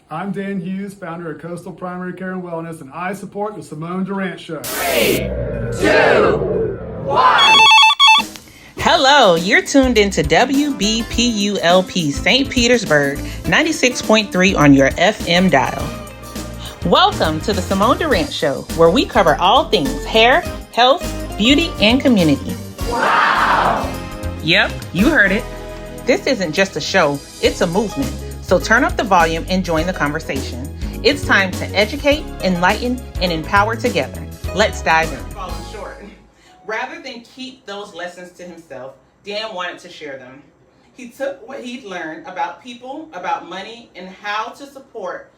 I'm Dan Hughes, founder of Coastal Primary Care and Wellness, and I support the Simone Durant Show. 3, 2, 1. Hello, you're tuned into WBPULP St. Petersburg 96.3 on your FM dial. Welcome to the Simone Durant Show, where we cover all things hair, health, beauty, and community. Wow! Yep, you heard it. This isn't just a show, it's a movement. So turn up the volume and join the conversation. It's time to educate, enlighten, and empower together. Let's dive in. Falling short. Rather than keep those lessons to himself, Dan wanted to share them. He took what he'd learned about people, about money, and how to support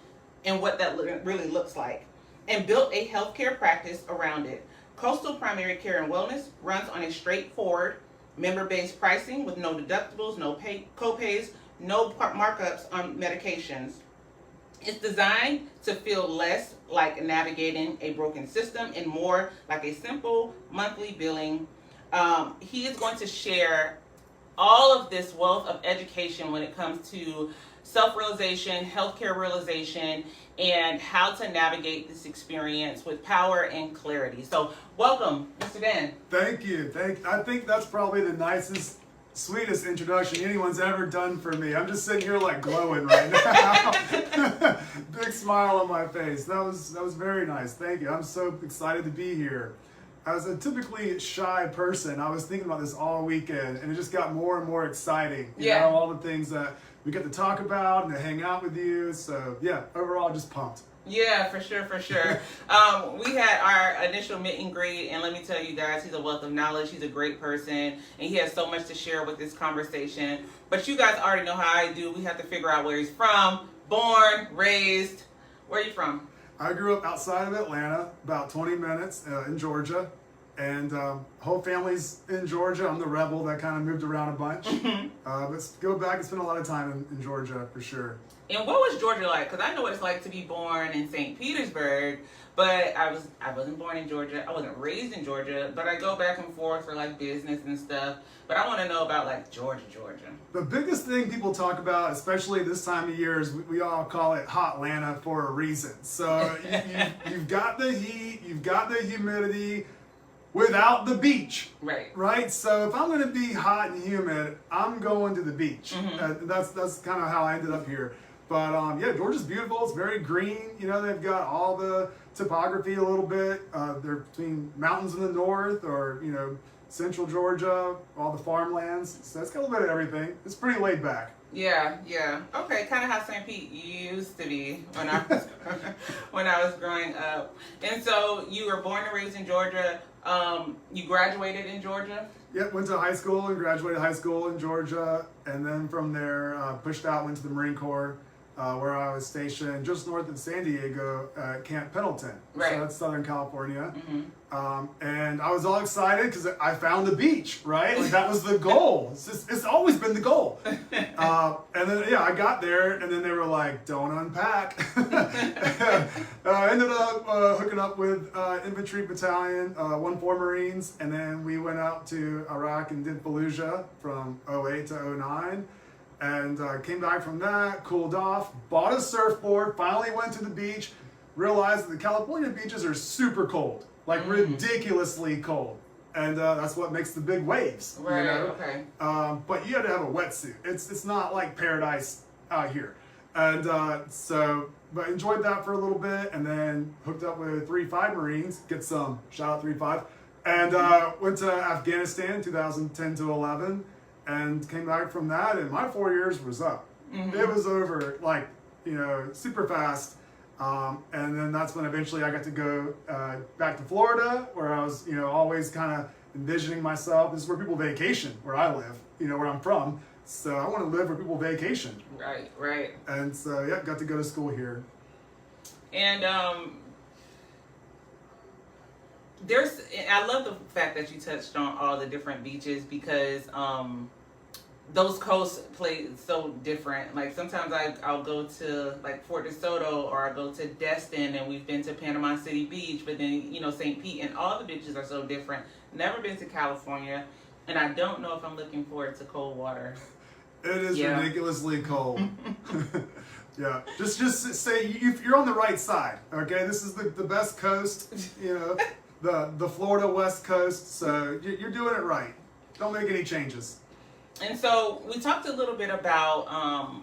and what that really looks like, and built a healthcare practice around it. Coastal Primary Care and Wellness runs on a straightforward, member-based pricing with no deductibles, no co-pays, no markups on medications. It's designed to feel less like navigating a broken system and more like a simple monthly billing. He is going to share all of this wealth of education when it comes to self-realization, healthcare realization, and how to navigate this experience with power and clarity. So welcome, Mr. Dan. Thank you. I think that's probably the nicest, sweetest introduction anyone's ever done for me. I'm just sitting here like glowing right now. Big smile on my face. That was very nice. Thank you. I'm so excited to be here. As a typically shy person, I was thinking about this all weekend, and it just got more and more exciting. You know, all the things that we get to talk about and to hang out with you. So yeah, overall, just pumped. Yeah, for sure. We had our initial meet and greet, and let me tell you guys, he's a wealth of knowledge. He's a great person, and he has so much to share with this conversation. But you guys already know how I do. We have to figure out where he's from, born, raised. Where are you from? I grew up outside of Atlanta, about 20 minutes in Georgia, and whole family's in Georgia. I'm the rebel that kind of moved around a bunch. But go back and spend a lot of time in Georgia for sure. And what was Georgia like? Because I know what it's like to be born in St. Petersburg, but I wasn't born in Georgia. I wasn't raised in Georgia, but I go back and forth for like business and stuff. But I want to know about like Georgia. The biggest thing people talk about, especially this time of year, is we all call it Hot Atlanta for a reason. So you've got the heat, you've got the humidity, without the beach. Right? So if I'm going to be hot and humid, I'm going to the beach. That's kind of how I ended up here. But yeah, Georgia's beautiful. It's very green. You know, they've got all the topography a little bit. They're between mountains in the north or, you know, central Georgia, all the farmlands. So it's got a little bit of everything. It's pretty laid back. Yeah. Okay, kind of how St. Pete used to be when I was when I was growing up. And so you were born and raised in Georgia. You graduated in Georgia? Yep, went to high school and graduated high school in Georgia. And then from there, pushed out, went to the Marine Corps, where I was stationed just north of San Diego at Camp Pendleton. Right. So that's Southern California. And I was all excited because I found the beach, right? Like that was the goal. It's always been the goal. And then, yeah, I got there and then they were like, don't unpack. I ended up hooking up with Infantry Battalion, 1-4 Marines. And then we went out to Iraq and did Fallujah from 08 to 09. And came back from that, cooled off, bought a surfboard, finally went to the beach, realized that the California beaches are super cold, like ridiculously cold. And that's what makes the big waves. Right, you know? okay. But you had to have a wetsuit. It's not like paradise out here. And but enjoyed that for a little bit and then hooked up with 3-5 Marines, get some, shout out 3-5, and went to Afghanistan 2010 to 11. And came back from that, and my 4 years was up. It was over, like, you know, super fast. And then that's when eventually I got to go back to Florida, where I was, you know, always kind of envisioning myself. This is where people vacation, where I live, you know, where I'm from. So I want to live where people vacation. Right. And so, yeah, got to go to school here. And I love the fact that you touched on all the different beaches because those coasts play so different. Like sometimes I'll go to like Fort DeSoto or I'll go to Destin, and we've been to Panama City Beach, but then, you know, St. Pete, and all the beaches are so different. Never been to California, and I don't know if I'm looking forward to cold water. It is ridiculously cold. Yeah, just say you're on the right side. Okay, this is the best coast. The Florida West Coast. So you're doing it right. Don't make any changes. And so we talked a little bit about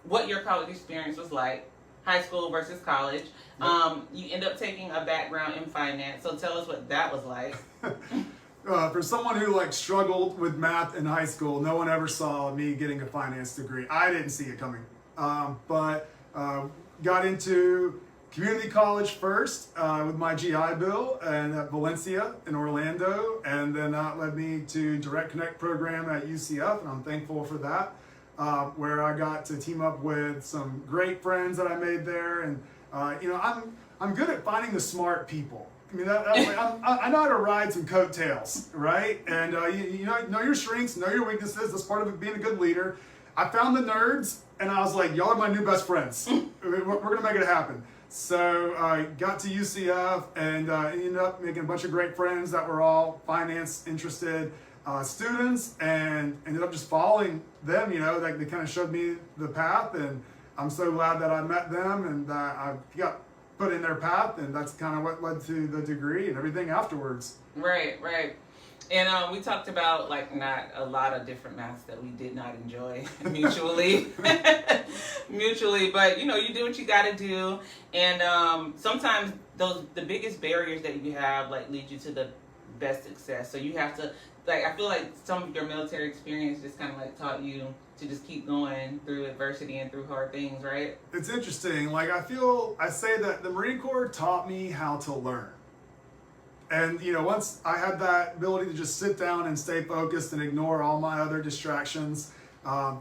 what your college experience was like, high school versus college. You end up taking a background in finance. So tell us what that was like. For someone who struggled with math in high school, no one ever saw me getting a finance degree. I didn't see it coming. But got into community college first with my GI Bill and at Valencia in Orlando, and then that led me to Direct Connect program at UCF, and I'm thankful for that, where I got to team up with some great friends that I made there, and I'm good at finding the smart people. I mean, I know how to ride some coattails, right? And you know your strengths, know your weaknesses. That's part of being a good leader. I found the nerds, and I was like, y'all are my new best friends. We're gonna make it happen. So I got to UCF and ended up making a bunch of great friends that were all finance interested students, and ended up just following them. They kind of showed me the path, and I'm so glad that I met them and that I got put in their path, and that's kind of what led to the degree and everything afterwards. Right. And we talked about not a lot of different maths that we did not enjoy mutually, but you do what you got to do, and sometimes the biggest barriers that you have lead you to the best success. So you have to I feel like some of your military experience just kind of taught you to just keep going through adversity and through hard things, right? It's interesting. I say that the Marine Corps taught me how to learn. And, once I had that ability to just sit down and stay focused and ignore all my other distractions,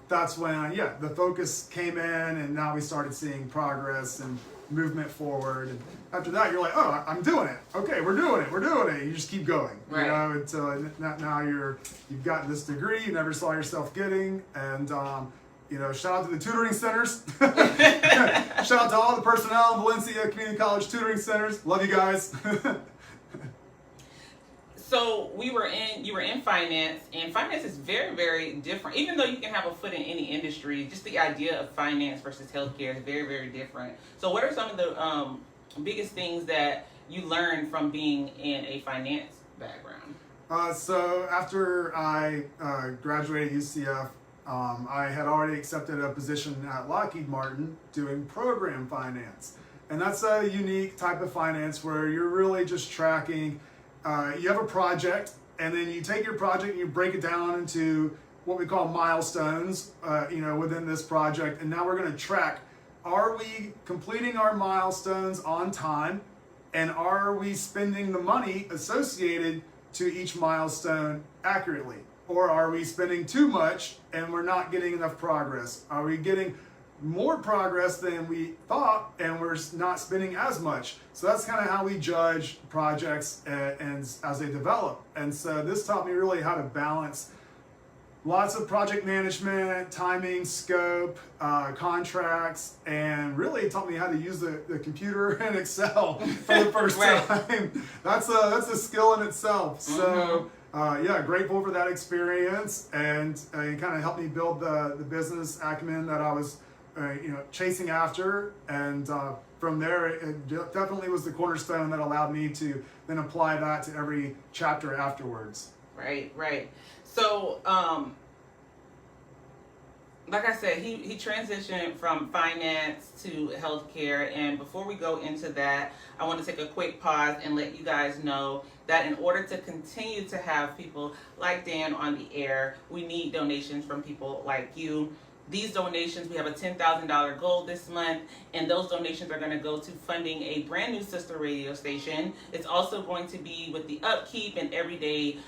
that's when, the focus came in, and now we started seeing progress and movement forward. And after that, you're like, oh, I'm doing it. Okay, we're doing it. You just keep going, right. Until now you've gotten this degree you never saw yourself getting. And, shout out to the tutoring centers. Shout out to all the personnel in Valencia Community College tutoring centers. Love you guys. So you were in finance, and finance is very, very different. Even though you can have a foot in any industry, just the idea of finance versus healthcare is very, very different. So what are some of the biggest things that you learned from being in a finance background? So after I graduated UCF, I had already accepted a position at Lockheed Martin doing program finance. And that's a unique type of finance where you're really just tracking. You have a project, and then you take your project and you break it down into what we call milestones, within this project. And now we're going to track, are we completing our milestones on time? And are we spending the money associated to each milestone accurately? Or are we spending too much and we're not getting enough progress? Are we getting more progress than we thought and we're not spending as much? So that's kind of how we judge projects and as they develop. And so this taught me really how to balance lots of project management, timing, scope, contracts, and really taught me how to use the computer and Excel for the first time. That's a skill in itself. So grateful for that experience, and it kind of helped me build the business acumen that I was chasing after, and from there it definitely was the cornerstone that allowed me to then apply that to every chapter afterwards. Right. So, like I said, he transitioned from finance to healthcare, and before we go into that, I want to take a quick pause and let you guys know that in order to continue to have people like Dan on the air, we need donations from people like you. These donations, we have a $10,000 goal this month, and those donations are going to go to funding a brand new sister radio station. It's also going to be with the upkeep and everyday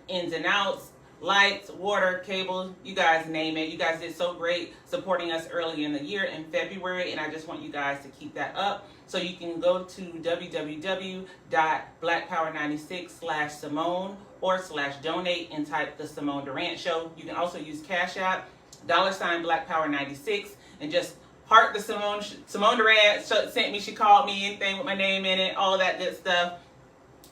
ins and outs, lights, water, cable, you guys name it. You guys did so great supporting us early in the year in February, and I just want you guys to keep that up. So you can go to www.blackpower96/Simone /donate and type the Simone Durant Show. You can also use Cash App, $BlackPower96, and just heart the Simone Durant sent me, she called me, anything with my name in it, all of that good stuff.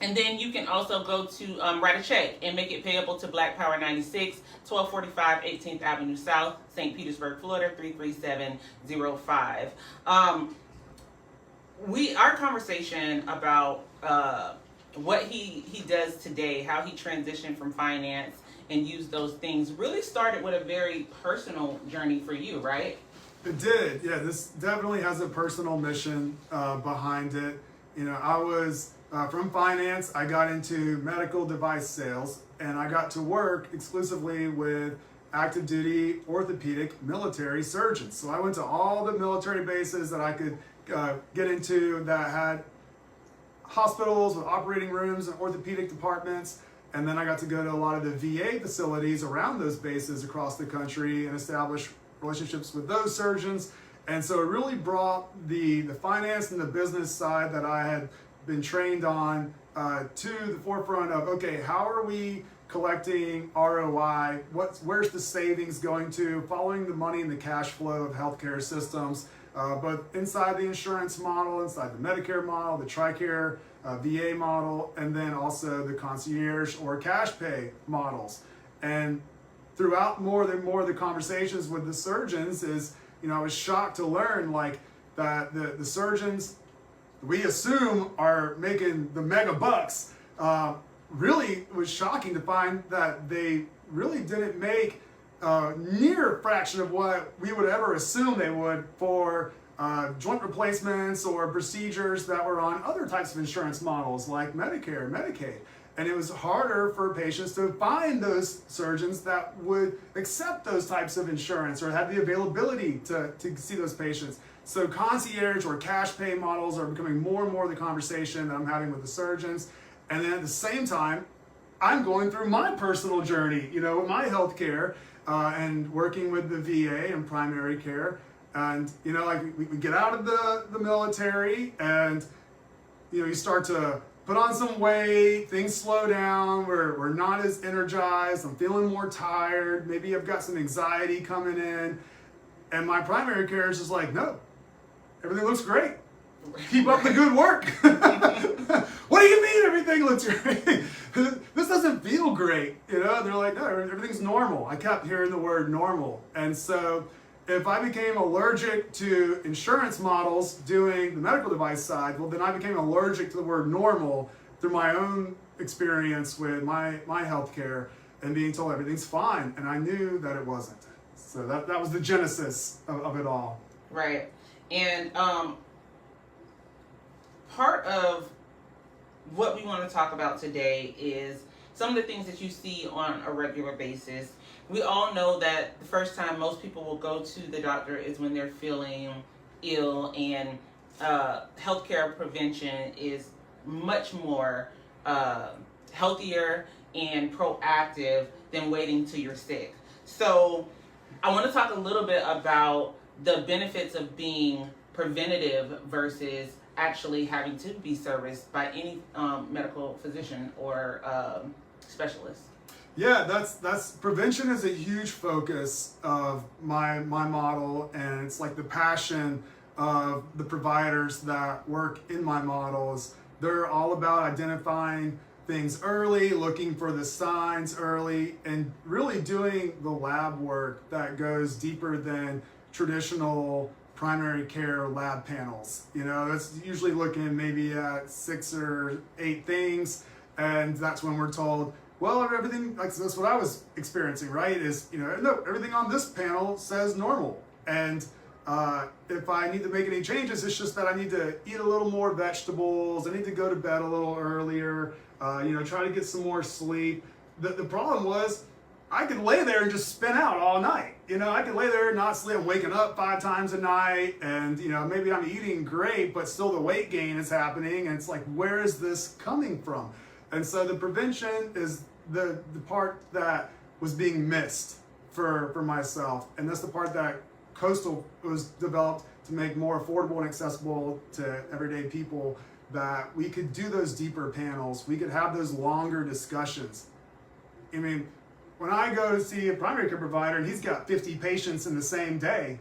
And then you can also go to write a check and make it payable to Black Power 96, 1245 18th Avenue South, St. Petersburg, Florida, 33705. Our conversation about what he does today, how he transitioned from finance and used those things, really started with a very personal journey for you, right? It did. Yeah, this definitely has a personal mission behind it. I was from finance. I got into medical device sales, and I got to work exclusively with active duty orthopedic military surgeons. So I went to all the military bases that I could get into that had hospitals with operating rooms and orthopedic departments. And then I got to go to a lot of the VA facilities around those bases across the country and establish relationships with those surgeons. And so it really brought the finance and the business side that I had been trained on to the forefront of, okay, how are we collecting ROI? Where's the savings going to? Following the money and the cash flow of healthcare systems, both inside the insurance model, inside the Medicare model, the TRICARE VA model, and then also the concierge or cash pay models. And throughout more of the conversations with the surgeons is, I was shocked to learn that the surgeons we assume are making the mega bucks. Really was shocking to find that they really didn't make near a fraction of what we would ever assume they would for joint replacements or procedures that were on other types of insurance models like Medicare, Medicaid. And it was harder for patients to find those surgeons that would accept those types of insurance or have the availability to see those patients. So concierge or cash pay models are becoming more and more the conversation that I'm having with the surgeons. And then at the same time, I'm going through my personal journey, with my healthcare and working with the VA and primary care. And, we get out of the military and, you start to put on some weight, things slow down, we're not as energized, I'm feeling more tired, maybe I've got some anxiety coming in. And my primary care is just like, no, everything looks great. Keep up the good work. What do you mean everything looks great? This doesn't feel great. They're like, no, everything's normal. I kept hearing the word normal. And so if I became allergic to insurance models doing the medical device side, well, then I became allergic to the word normal through my own experience with my healthcare and being told everything's fine. And I knew that it wasn't. So that was the genesis of it all. Right. And part of what we want to talk about today is some of the things that you see on a regular basis. We all know that the first time most people will go to the doctor is when they're feeling ill, and healthcare prevention is much more healthier and proactive than waiting till you're sick. So I want to talk a little bit about the benefits of being preventative versus actually having to be serviced by any medical physician or specialist. Yeah, that's prevention is a huge focus of my model, and it's like the passion of the providers that work in my models. They're all about identifying things early, looking for the signs early, and really doing the lab work that goes deeper than traditional primary care lab panels. That's usually looking maybe at 6 or 8 things, and that's when we're told, well, everything, that's what I was experiencing, right? Is, no, everything on this panel says normal. And if I need to make any changes, it's just that I need to eat a little more vegetables, I need to go to bed a little earlier, try to get some more sleep. The problem was, I could lay there and just spin out all night. I could lay there and not sleep. I'm waking up 5 times a night, and maybe I'm eating great, but still the weight gain is happening. And it's like, where is this coming from? And so the prevention is the part that was being missed for myself. And that's the part that Coastal was developed to make more affordable and accessible to everyday people, that we could do those deeper panels. We could have those longer discussions. I mean, when I go to see a primary care provider and he's got 50 patients in the same day,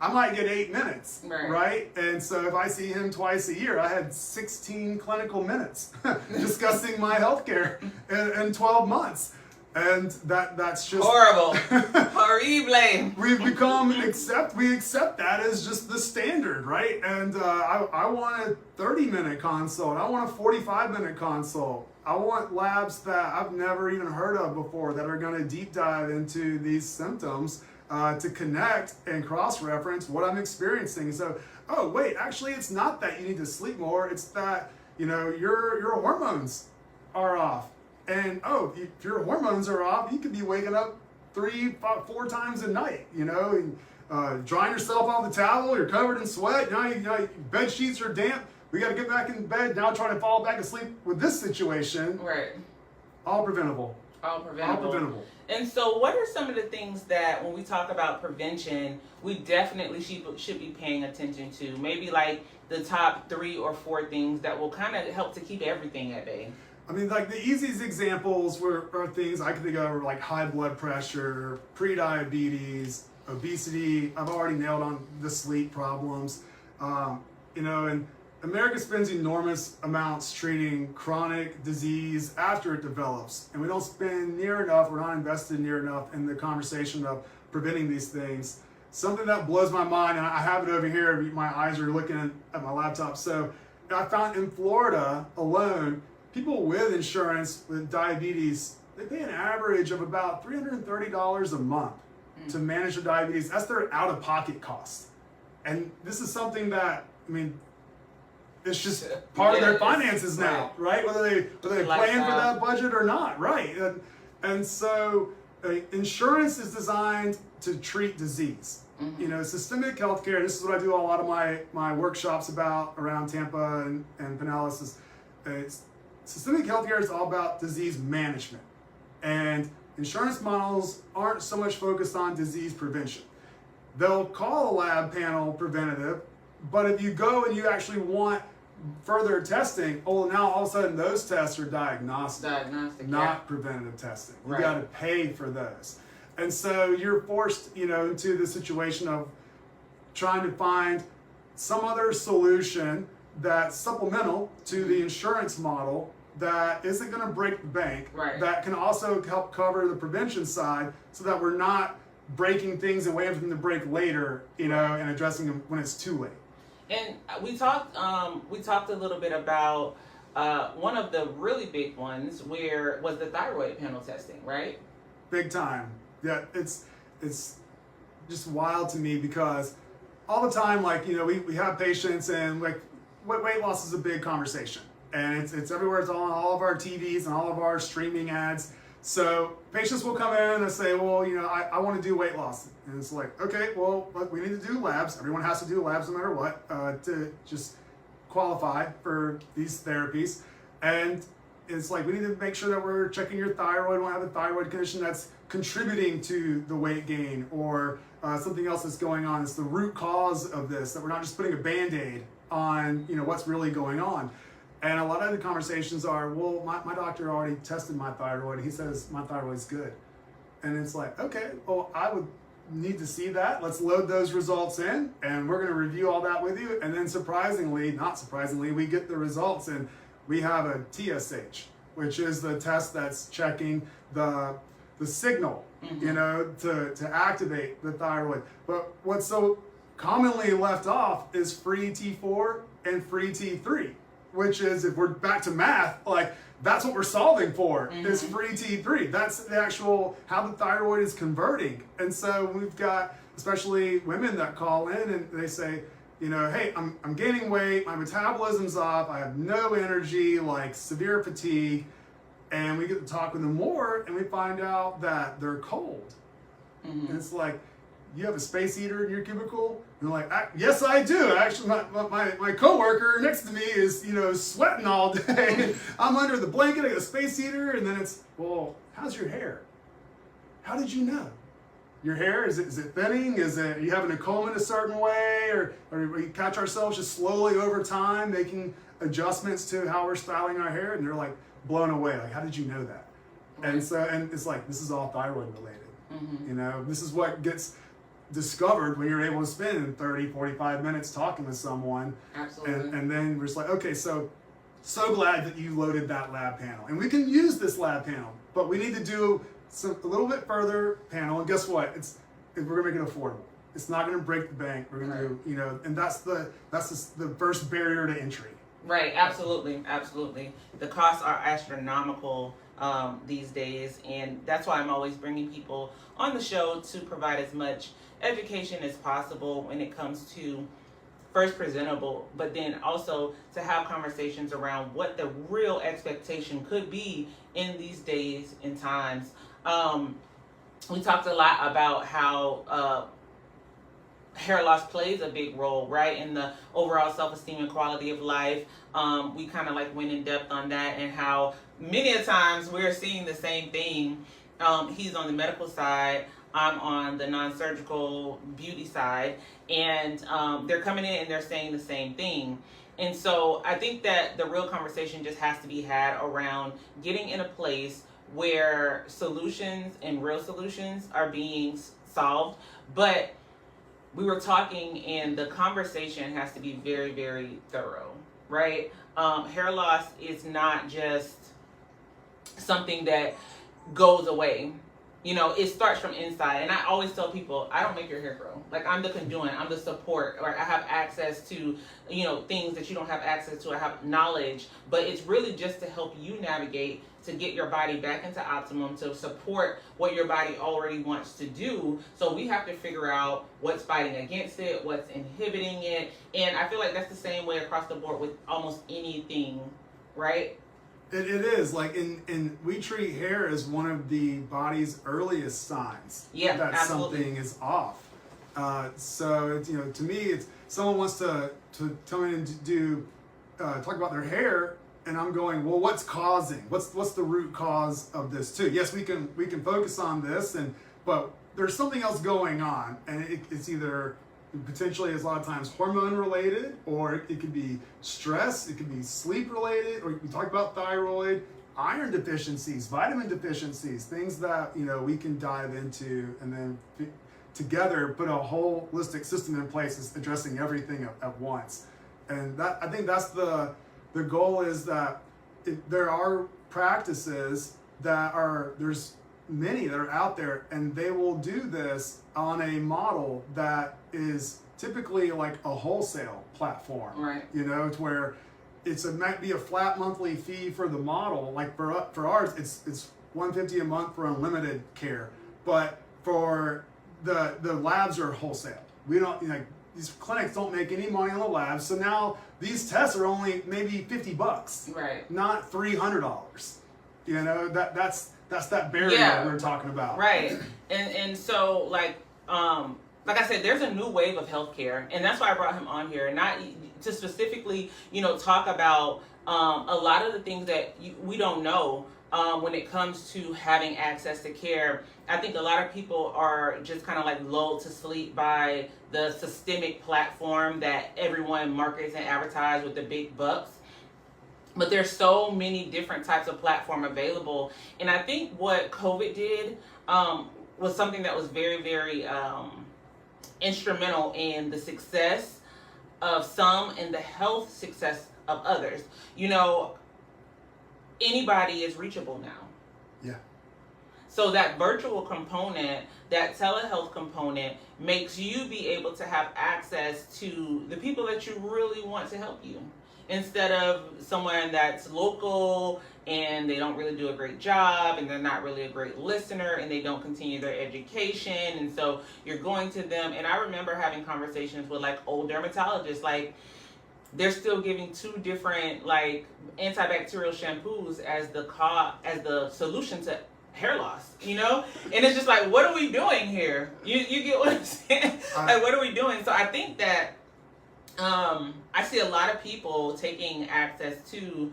I might get 8 minutes, Right. right? And so if I see him twice a year, I had 16 clinical minutes discussing my healthcare in 12 months. And that's just horrible. Horrible. We accept that as just the standard, right? And I want a 30-minute consult. I want a 45-minute consult. I want labs that I've never even heard of before that are going to deep dive into these symptoms to connect and cross-reference what I'm experiencing. So, oh wait, actually it's not that you need to sleep more. It's that, your hormones are off. And if your hormones are off, you could be waking up 3, 4 times a night, and drying yourself off the towel, you're covered in sweat, your bed sheets are damp, we got to get back in bed, now trying to fall back asleep with this situation. Right. All preventable. All preventable. And so what are some of the things that when we talk about prevention, we definitely should be paying attention to? Maybe like the top 3 or 4 things that will kind of help to keep everything at bay. I mean, like the easiest examples are things I can think of, like high blood pressure, pre-diabetes, obesity. I've already nailed on the sleep problems. And America spends enormous amounts treating chronic disease after it develops. And we don't spend near enough, we're not invested near enough in the conversation of preventing these things. Something that blows my mind, and I have it over here, my eyes are looking at my laptop. So I found in Florida alone, people with insurance with diabetes, they pay an average of about $330 a month to manage their diabetes. That's their out-of-pocket cost. And this is something that, it's just part of their finances now, right? Whether they plan for that budget or not, right? And so insurance is designed to treat disease. Systemic healthcare, this is what I do a lot of my workshops about around Tampa and Pinellas, is systemic healthcare is all about disease management. And insurance models aren't so much focused on disease prevention. They'll call a lab panel preventative, but if you go and you actually want further testing, now all of a sudden those tests are diagnostic, not preventative testing. You got to pay for those. And so you're forced, into the situation of trying to find some other solution that's supplemental to the insurance model that isn't going to break the bank, that can also help cover the prevention side so that we're not breaking things and waiting for them to break later, and addressing them when it's too late. And we talked a little bit about one of the really big ones was the thyroid panel testing, right? Big time. Yeah, it's just wild to me because all the time, we have patients and weight loss is a big conversation. And it's everywhere. It's on all of our TVs and all of our streaming ads. So patients will come in and say, well, I want to do weight loss. And it's like, okay, well, we need to do labs. Everyone has to do labs no matter what to just qualify for these therapies. And it's like, we need to make sure that we're checking your thyroid. We don't have a thyroid condition that's contributing to the weight gain or something else that's going on. It's the root cause of this, that we're not just putting a Band-Aid on, what's really going on. And a lot of the conversations are, well, my doctor already tested my thyroid. He says my thyroid's good. And it's like, okay, well, I would need to see that. Let's load those results in, and we're going to review all that with you. And then not surprisingly, we get the results, and we have a TSH, which is the test that's checking the signal, to activate the thyroid. But what's so commonly left off is free T4 and free T3. Which is, if we're back to math, that's what we're solving for, is free T3. That's the actual, how the thyroid is converting. And so we've got, especially women that call in and they say, hey, I'm gaining weight, my metabolism's off, I have no energy, severe fatigue. And we get to talk with them more and we find out that they're cold. And it's like, you have a space heater in your cubicle? And they're like, yes, I do. Actually, my coworker next to me is, sweating all day. I'm under the blanket, I got a space heater, and then it's, well, how's your hair? How did you know? Your hair, is it thinning? Are you having a comb in a certain way? Or we catch ourselves just slowly over time making adjustments to how we're styling our hair? And they're blown away. How did you know that? And it's this is all thyroid related. This is what gets discovered when you're able to spend 30, 45 minutes talking with someone. Absolutely. And then we're just like, okay, so glad that you loaded that lab panel. And we can use this lab panel, but we need to do a little bit further panel. And guess what? We're gonna make it affordable. It's not gonna break the bank. We're gonna do, you know, and that's the first barrier to entry. Right, absolutely. The costs are astronomical these days, and that's why I'm always bringing people on the show to provide as much education as possible when it comes to first presentable, but then also to have conversations around what the real expectation could be in these days and times. We talked a lot about how hair loss plays a big role, right, in the overall self-esteem and quality of life. We kind of like went in depth on that, and how many a times we're seeing the same thing. He's on the medical side, I'm on the non-surgical beauty side, and they're coming in and they're saying the same thing. And so I think that the real conversation just has to be had around getting in a place where solutions and real solutions are being solved. But we were talking, and the conversation has to be very, very thorough, right? Hair loss is not just something that goes away. You know, it starts from inside. And I always tell people, I don't make your hair grow. Like, I'm the conduit, I'm the support, or I have access to, you know, things that you don't have access to. I have knowledge, but it's really just to help you navigate, to get your body back into optimum, to support what your body already wants to do. So we have to figure out what's fighting against it, what's inhibiting it. And I feel like that's the same way across the board with almost anything, right? It is, like, in we treat hair as one of the body's earliest signs that absolutely. Something is off. So it's, you know, to me, it's someone wants to tell me and do talk about their hair, and I'm going, well, what's the root cause of this too? Yes, we can focus on this, but there's something else going on, and it's either potentially, as a lot of times, hormone related, or it could be stress, it could be sleep related, or we talk about thyroid, iron deficiencies, vitamin deficiencies, things that, you know, we can dive into, and then together put a holistic system in place that's addressing everything at once. And that, I think that's the goal, is that there are practices there's many that are out there, and they will do this on a model that is typically like a wholesale platform, right? You know, to where might be a flat monthly fee for the model. Like for ours, it's $150 a month for unlimited care, but for the labs are wholesale. We don't, you know, these clinics don't make any money on the labs, so now these tests are only maybe $50, right? Not $300. You know, that's that barrier that we're talking about, right? And so like I said, there's a new wave of healthcare, and that's why I brought him on here, not to specifically, you know, talk about a lot of the things that we don't know when it comes to having access to care. I think a lot of people are just kind of like lulled to sleep by the systemic platform that everyone markets and advertises with the big bucks. But there's so many different types of platform available. And I think what COVID did was something that was very, very instrumental in the success of some and the health success of others. You know, anybody is reachable now. Yeah. So that virtual component, that telehealth component, makes you be able to have access to the people that you really want to help you, instead of someone that's local and they don't really do a great job, and they're not really a great listener, and they don't continue their education, and so you're going to them. And I remember having conversations with like old dermatologists, like they're still giving 2 different like antibacterial shampoos as the solution to hair loss, you know? And it's just like, what are we doing here? You get what I'm saying? Like, what are we doing? So I think that I see a lot of people taking access to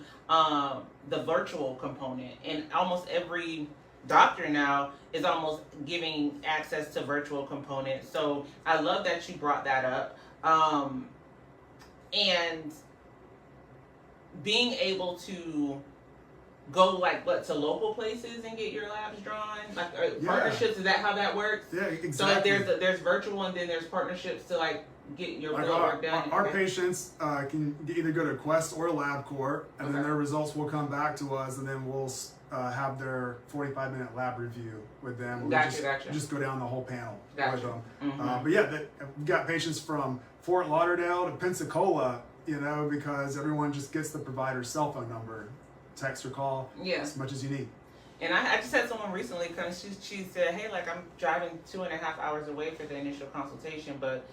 the virtual component, and almost every doctor now is almost giving access to virtual component. So I love that you brought that up. And being able to go like to local places and get your labs drawn? Like partnerships, is that how that works? Yeah, exactly. So like there's virtual and then there's partnerships to like get your like blood work done. Our patients can either go to Quest or LabCorp, and then their results will come back to us, and then we'll have their 45-minute lab review with them. Gotcha. Just go down the whole panel with them. Mm-hmm. But yeah, we've got patients from Fort Lauderdale to Pensacola, because everyone just gets the provider's cell phone number, text or call, as much as you need. And I just had someone recently come, she said, hey, like I'm driving 2.5 hours away for the initial consultation, but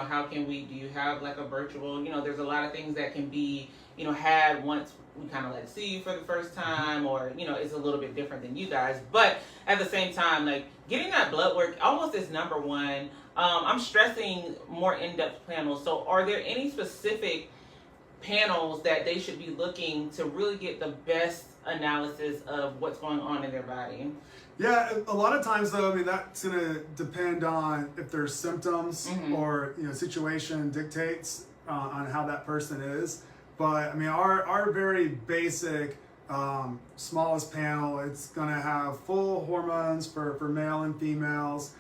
how can do you have like a virtual, there's a lot of things that can be, had once we kind of see you for the first time, or, it's a little bit different than you guys. But at the same time, like getting that blood work almost is number one. I'm stressing more in-depth panels. So are there any specific panels that they should be looking to really get the best analysis of what's going on in their body? Yeah, a lot of times though, that's going to depend on if there's symptoms or situation dictates on how that person is. But our very basic smallest panel, it's going to have full hormones for male and females,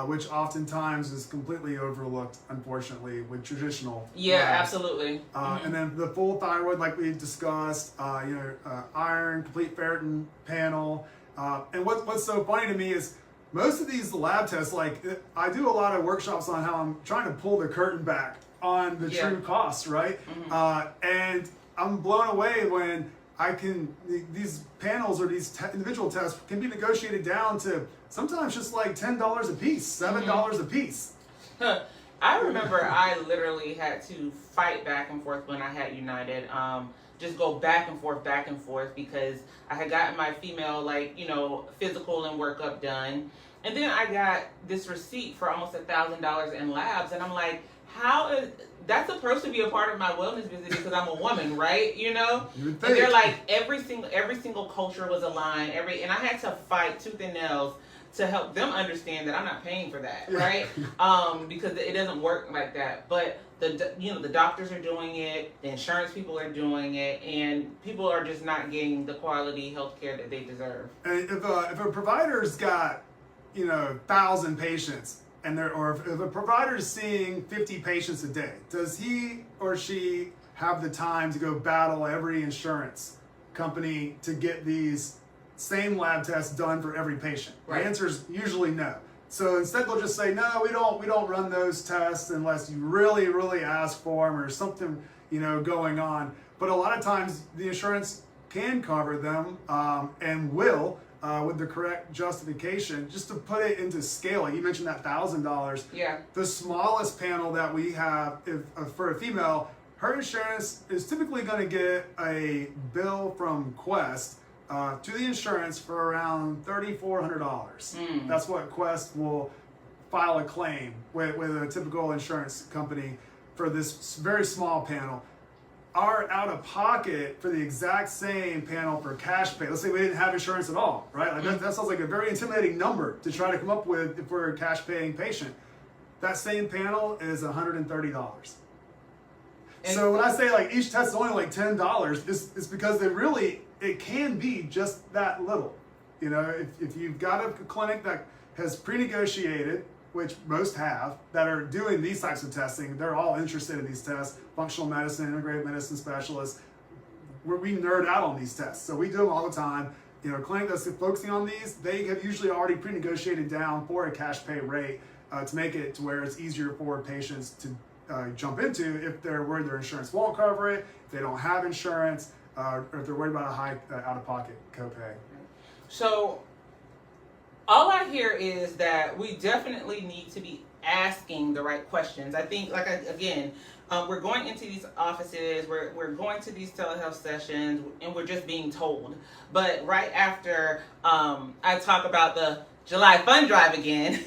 which oftentimes is completely overlooked, unfortunately, with traditional labs. Absolutely. And then the full thyroid, like we discussed, iron, complete ferritin panel. And what's so funny to me is most of these lab tests, I do a lot of workshops on how I'm trying to pull the curtain back on the true costs, right? And I'm blown away when these panels or these individual tests can be negotiated down to sometimes just like $10 a piece, $7 a piece. I remember I literally had to fight back and forth when I had United. Just go back and forth because I had gotten my female physical and workup done, and then I got this receipt for almost $1,000 in labs, and I'm like, how is that's supposed to be a part of my wellness visit because I'm a woman, right? And they're like every single culture was aligned, and I had to fight tooth and nails to help them understand that I'm not paying for that, right? Because it doesn't work like that. But the doctors are doing it, the insurance people are doing it, and people are just not getting the quality health care that they deserve. And if a provider's got 1,000 patients, or if a provider is seeing 50 patients a day, does he or she have the time to go battle every insurance company to get these same lab tests done for every patient? Right. The answer is usually no. So instead they'll just say, no, we don't run those tests unless you really, really ask for them or something, going on. But a lot of times the insurance can cover them and will, with the correct justification. Just to put it into scale, you mentioned that $1,000. Yeah. The smallest panel that we have, for a female, her insurance is typically going to get a bill from Quest to the insurance for around $3,400. That's what Quest will file a claim with a typical insurance company for this very small panel. Our out-of-pocket for the exact same panel for cash pay, let's say we didn't have insurance at all, right? That sounds like a very intimidating number to try to come up with if we're a cash-paying patient. That same panel is $130. So when I say each test is only $10, it's because it can be just that little. If you've got a clinic that has pre-negotiated, which most have, that are doing these types of testing, they're all interested in these tests, functional medicine, integrative medicine specialists, we nerd out on these tests. So we do them all the time. A clinic that's focusing on these, they have usually already pre-negotiated down for a cash pay rate to make it to where it's easier for patients to jump into if they're worried their insurance won't cover it, if they don't have insurance, or if they're worried about a high out-of-pocket copay. So all I hear is that we definitely need to be asking the right questions. I think, we're going into these offices, we're going to these telehealth sessions, and we're just being told. But right after I talk about the July Fund Drive again,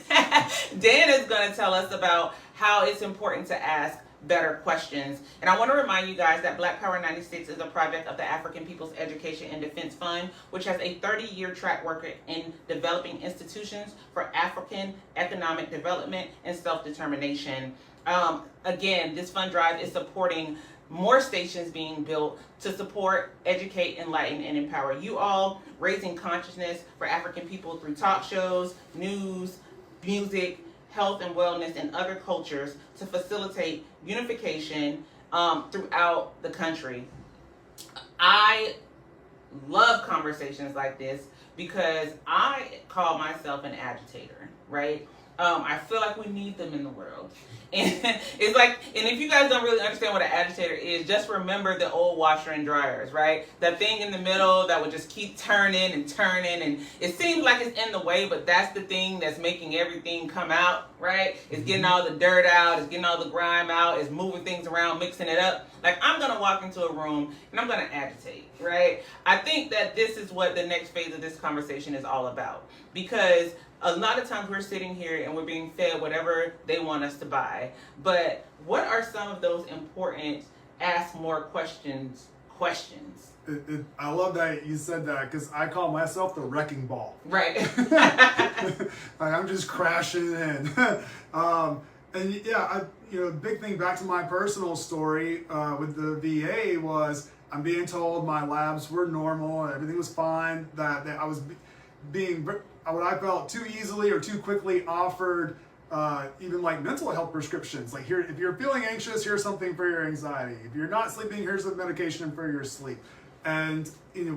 Dan is going to tell us about how it's important to ask better questions. And I want to remind you guys that Black Power 96 is a project of the African People's Education and Defense Fund, which has a 30-year track record in developing institutions for African economic development and self-determination. Again, this fund drive is supporting more stations being built to support, educate, enlighten, and empower you all, raising consciousness for African people through talk shows, news, music, health and wellness, and other cultures to facilitate unification throughout the country. I love conversations like this because I call myself an agitator, right? I feel like we need them in the world. And it's like, and if you guys don't really understand what an agitator is, just remember the old washer and dryers, right? That thing in the middle that would just keep turning, and it seems like it's in the way, but that's the thing that's making everything come out, right? It's getting all the dirt out, it's getting all the grime out, it's moving things around, mixing it up. Like, I'm going to walk into a room and I'm going to agitate, right? I think that this is what the next phase of this conversation is all about, because a lot of times we're sitting here and we're being fed whatever they want us to buy. But what are some of those important ask more questions? I love that you said that, because I call myself the wrecking ball. Right. Like, I'm just crashing in. And yeah, big thing back to my personal story with the VA was I'm being told my labs were normal, everything was fine, that I was being what I felt too easily or too quickly offered even like mental health prescriptions. Like, here, if you're feeling anxious, here's something for your anxiety. If you're not sleeping, here's a medication for your sleep. And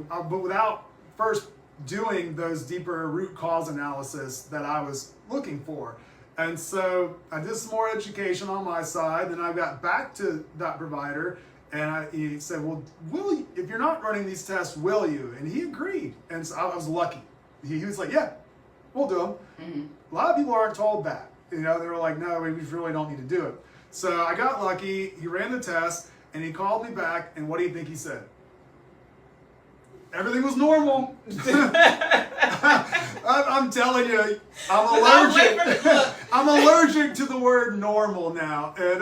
but without first doing those deeper root cause analysis that I was looking for. And so I did some more education on my side. Then I got back to that provider, and he said, "Well, will you, if you're not running these tests, will you?" And he agreed. And so I was lucky. He was like, "Yeah, we'll do them." Mm-hmm. A lot of people aren't told that. They were like, "No, we really don't need to do it." So I got lucky. He ran the test, and he called me back. And what do you think he said? Everything was normal. I'm telling you, I'm allergic. I'm allergic to the word normal now, and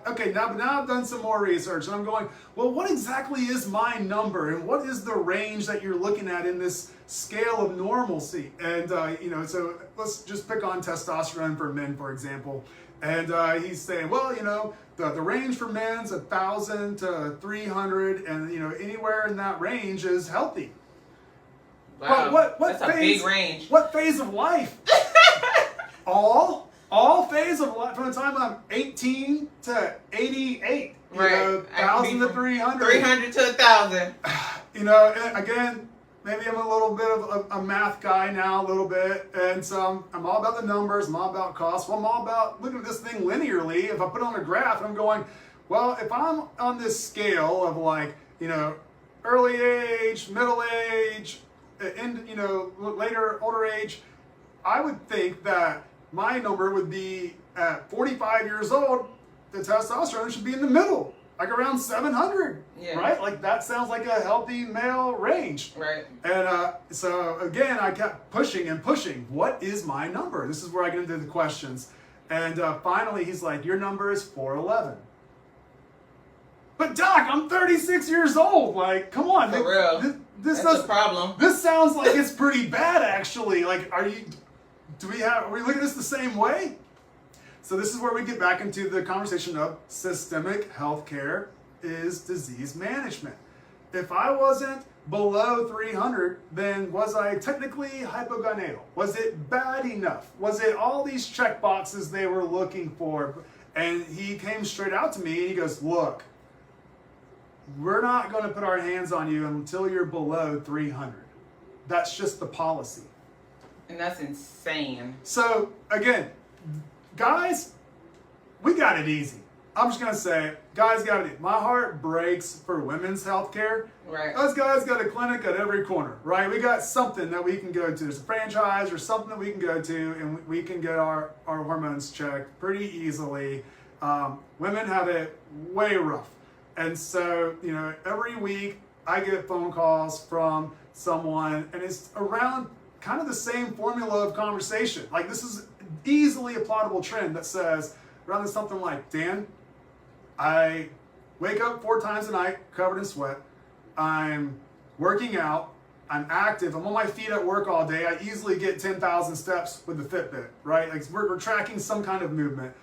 okay. Now I've done some more research, and I'm going, well, what exactly is my number, and what is the range that you're looking at in this scale of normalcy? And so let's just pick on testosterone for men, for example. And he's saying, well, the range for men's 1,000 to 300, and anywhere in that range is healthy. Wow, what that's phase, a big range. What phase of life? all phase of life, from the time I'm 18 to 88. Right. 1,000 to 300. 300 to 1,000. Again, maybe I'm a little bit of a math guy now, a little bit, and so I'm all about the numbers, I'm all about cost. Well, I'm all about looking at this thing linearly. If I put it on a graph, I'm going, well, if I'm on this scale of like, early age, middle age, later, older age, I would think that my number would be at 45 years old, the testosterone should be in the middle, like around 700, right? Like, that sounds like a healthy male range. Right. And so again, I kept pushing and pushing. What is my number? This is where I get into the questions. And finally, he's like, your number is 411. But Doc, I'm 36 years old. Like, come on. For real. That's a problem. This sounds like it's pretty bad, actually. Like, are we looking at this the same way? So this is where we get back into the conversation of systemic healthcare is disease management. If I wasn't below 300, then was I technically hypogonadal? Was it bad enough? Was it all these check boxes they were looking for? And he came straight out to me and he goes, look, we're not going to put our hands on you until you're below 300. That's just the policy. And that's insane. So, again, guys, we got it easy. I'm just going to say, guys got it easy. My heart breaks for women's health care. Right. Us guys got a clinic at every corner, right? We got something that we can go to. There's a franchise or something that we can go to, and we can get our hormones checked pretty easily. Women have it way rough. And so, every week I get phone calls from someone, and it's around kind of the same formula of conversation. Like, this is easily a plottable trend that says, rather than something like, Dan, I wake up 4 times a night covered in sweat. I'm working out. I'm active. I'm on my feet at work all day. I easily get 10,000 steps with the Fitbit, right? Like, we're tracking some kind of movement.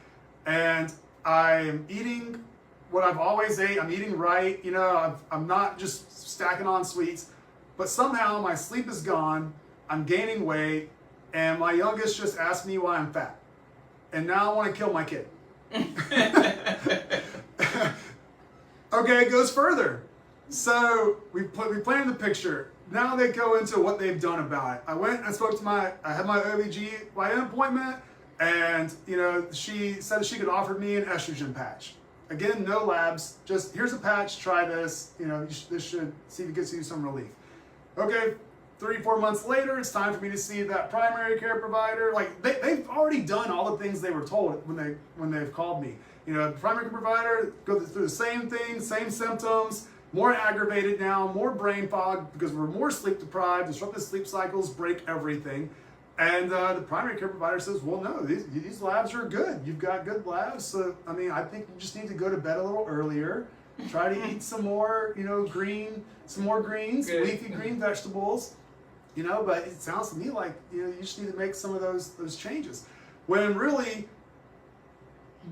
And I'm eating what I've always ate. I'm eating right. You know, I'm not just stacking on sweets. But somehow my sleep is gone. I'm gaining weight. And my youngest just asked me why I'm fat. And now I want to kill my kid. Okay, it goes further. So we planted the picture. Now they go into what they've done about it. I went and spoke to I had my OBGYN appointment, and you know, she said she could offer me an estrogen patch. Again, no labs, just here's a patch, try this. You know, this should see if it gets you some relief. Okay, 3-4 months later, it's time for me to see that primary care provider. Like they've already done all the things they were told when they've called me. You know, the primary care provider go through the same thing, same symptoms, more aggravated now, more brain fog because we're more sleep deprived, disrupted sleep cycles break everything. And the primary care provider says, well, no, these labs are good. You've got good labs. So, I mean, I think you just need to go to bed a little earlier. Try to eat some more, you know, some more greens, good. Leafy green vegetables. You know, but it sounds to me like, you know, you just need to make some of those changes. When really,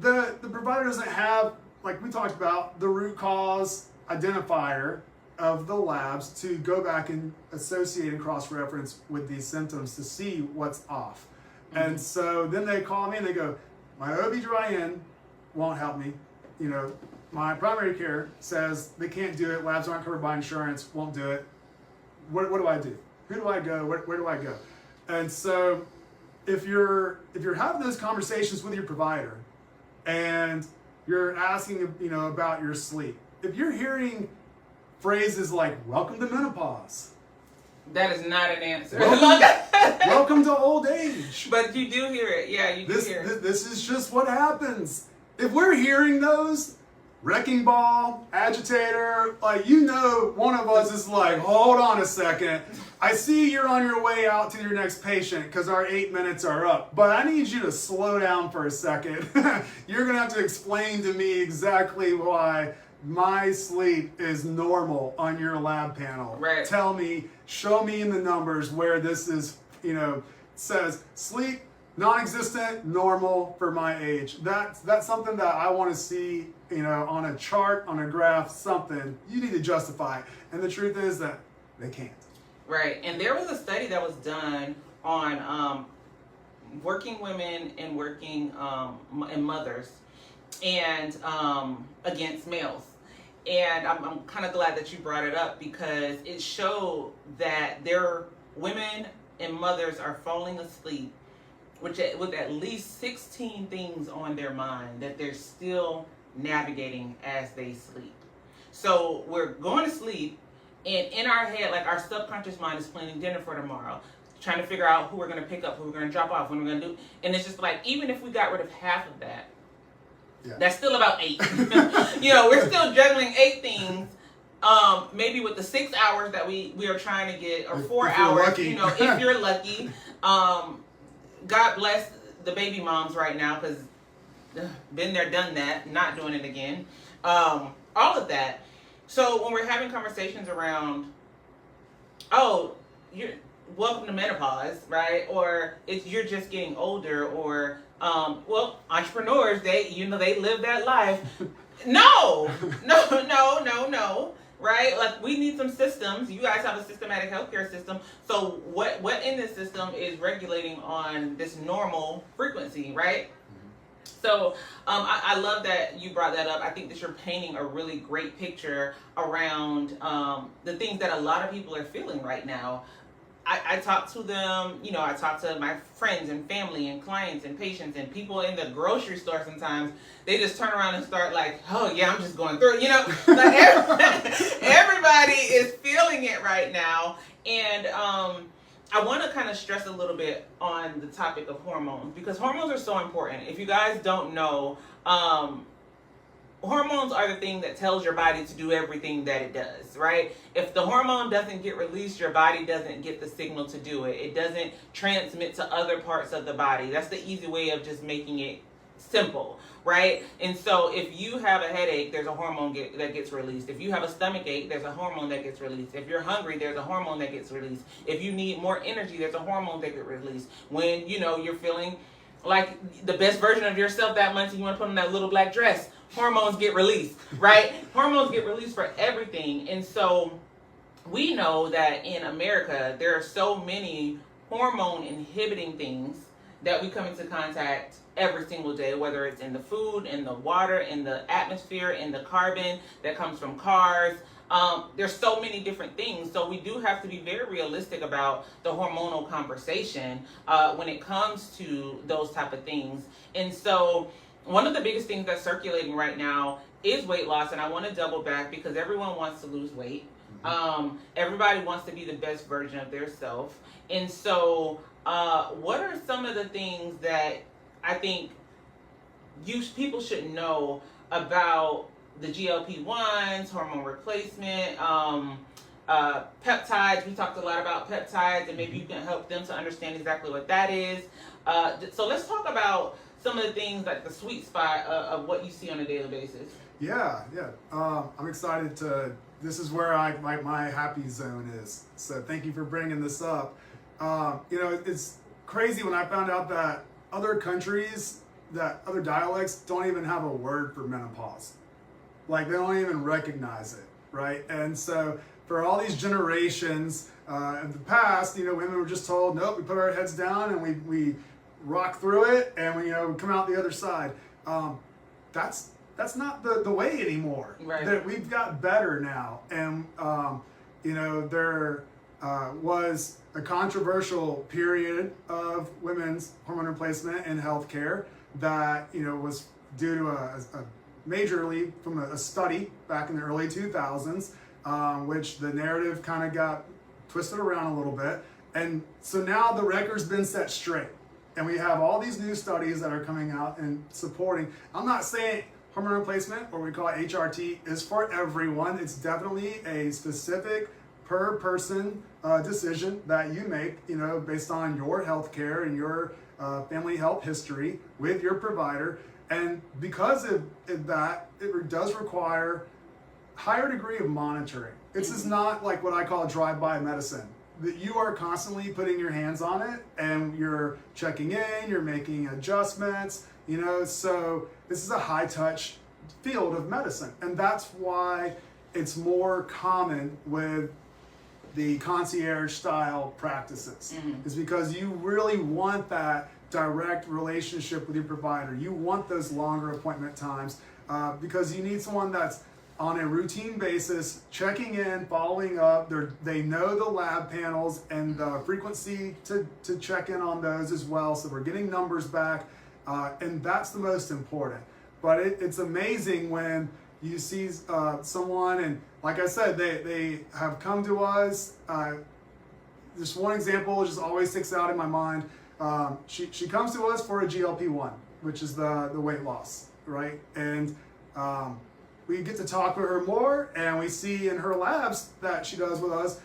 the provider doesn't have, like we talked about, the root cause identifier of the labs to go back and associate and cross-reference with these symptoms to see what's off. Mm-hmm. And so then they call me and they go, my OB/GYN won't help me. You know, my primary care says they can't do it. Labs aren't covered by insurance, won't do it. What do I do? Who do I go? Where do I go? And so if you're having those conversations with your provider and you're asking, you know, about your sleep, if you're hearing phrases like "welcome to menopause," that is not an answer. Welcome to old age. But you do hear it. Yeah, you do hear it. This is just what happens. If we're hearing those, wrecking ball, agitator, like, you know, one of us is like, hold on a second. I see you're on your way out to your next patient because our 8 minutes are up, but I need you to slow down for a second. You're going to have to explain to me exactly why my sleep is normal on your lab panel. Right. Tell me, show me in the numbers where this is, you know, says sleep non-existent, normal for my age. That's something that I want to see, you know, on a chart, on a graph, something. You need to justify it. And the truth is that they can't. Right. And there was a study that was done on working women and working and mothers and against males. And I'm kind of glad that you brought it up because it showed that their women and mothers are falling asleep with at least 16 things on their mind that they're still navigating as they sleep. So we're going to sleep, and in our head, like, our subconscious mind is planning dinner for tomorrow, trying to figure out who we're going to pick up, who we're going to drop off, when we're going to do. And it's just like, even if we got rid of half of that, yeah, that's still about 8. You know, we're still juggling 8 things. Maybe with the 6 hours that we are trying to get, or 4 hours, lucky. You know, if you're lucky. God bless the baby moms right now, because been there, done that, not doing it again. All of that. So when we're having conversations around, oh, you're welcome to menopause, right? Or you're just getting older, or well, entrepreneurs, they live that life. No. Right? Like, we need some systems. You guys have a systematic healthcare system. So what in this system is regulating on this normal frequency, right? Mm-hmm. So I love that you brought that up. I think that you're painting a really great picture around the things that a lot of people are feeling right now. I talk to them, you know, I talk to my friends and family and clients and patients and people in the grocery store sometimes. They just turn around and start like, oh yeah, I'm just going through it. You know, like everybody is feeling it right now. And I want to kind of stress a little bit on the topic of hormones, because hormones are so important. If you guys don't know, hormones are the thing that tells your body to do everything that it does, right? If the hormone doesn't get released, your body doesn't get the signal to do it. It doesn't transmit to other parts of the body. That's the easy way of just making it simple, right? And so if you have a headache, there's a hormone that gets released. If you have a stomach ache, there's a hormone that gets released. If you're hungry, there's a hormone that gets released. If you need more energy, there's a hormone that gets released. When, you know, you're feeling like the best version of yourself that month, and you want to put on that little black dress, hormones get released, right? Hormones get released for everything. And so we know that in America, there are so many hormone inhibiting things that we come into contact every single day, whether it's in the food, in the water, in the atmosphere, in the carbon that comes from cars. There's so many different things. So we do have to be very realistic about the hormonal conversation when it comes to those type of things. And so one of the biggest things that's circulating right now is weight loss. And I want to double back because everyone wants to lose weight. Everybody wants to be the best version of their self. And so what are some of the things that I think people should know about the GLP-1s, hormone replacement, peptides? We talked a lot about peptides, and maybe you can help them to understand exactly what that is. So let's talk about some of the things like the sweet spot of what you see on a daily basis. Yeah. I'm excited this is where my happy zone is. So thank you for bringing this up. It's crazy when I found out that other countries, that other dialects don't even have a word for menopause. Like they don't even recognize it, right? And so for all these generations in the past, women were just told, nope, we put our heads down and we rock through it and we come out the other side. That's not the way anymore. Right. That we've got better now. And, there was a controversial period of women's hormone replacement in healthcare that, was due to a majorly from a study back in the early 2000s, which the narrative kind of got twisted around a little bit. And so now the record's been set straight. And we have all these new studies that are coming out and supporting. I'm not saying hormone replacement, or we call it HRT, is for everyone. It's definitely a specific per person decision that you make, based on your health care and your family health history with your provider. And because of that, it does require higher degree of monitoring. This is not like what I call drive-by medicine. That you are constantly putting your hands on it and you're checking in, you're making adjustments, so this is a high-touch field of medicine. And that's why it's more common with the concierge style practices. Is because you really want that direct relationship with your provider. You want those longer appointment times because you need someone that's on a routine basis, checking in, following up. They know the lab panels and the frequency to check in on those as well. So we're getting numbers back, and that's the most important. But it's amazing when you see someone, and like I said, they have come to us. This one example just always sticks out in my mind. She comes to us for a GLP-1, which is the weight loss, right? And we get to talk with her more, and we see in her labs that she does with us,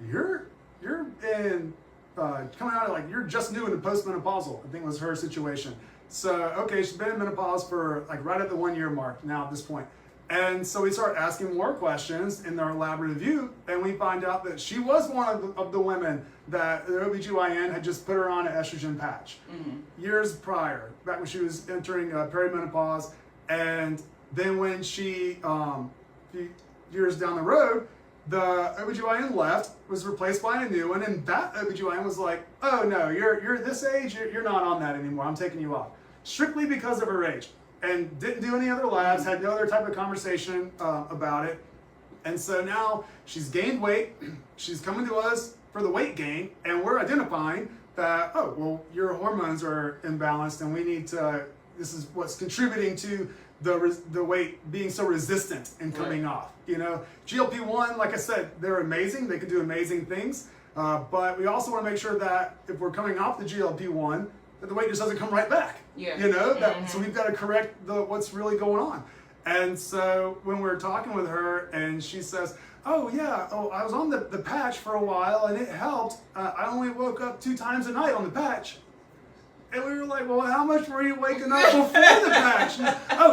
you're in coming out of like you're just new into postmenopausal. I think was her situation. So okay, she's been in menopause for like right at the 1 year mark now at this point. And so we start asking more questions in our lab review, and we find out that she was one of the women that the OBGYN had just put her on an estrogen patch years prior, back when she was entering perimenopause. And then when she, a few years down the road, the OBGYN left, was replaced by a new one, and that OBGYN was like, oh no, you're this age, you're not on that anymore, I'm taking you off. Strictly because of her age. And didn't do any other labs, had no other type of conversation about it. And so now she's gained weight, she's coming to us for the weight gain, and we're identifying that, oh, well, your hormones are imbalanced and we need to, this is what's contributing to the weight being so resistant and coming off. GLP-1, like I said, they're amazing, they can do amazing things, but we also want to make sure that if we're coming off the GLP-1, that the weight just doesn't come right back. So we've got to correct what's really going on. And so when we're talking with her and she says, I was on the patch for a while and it helped. I only woke up 2 times a night on the patch. And we were like, well, how much were you waking up before the patch?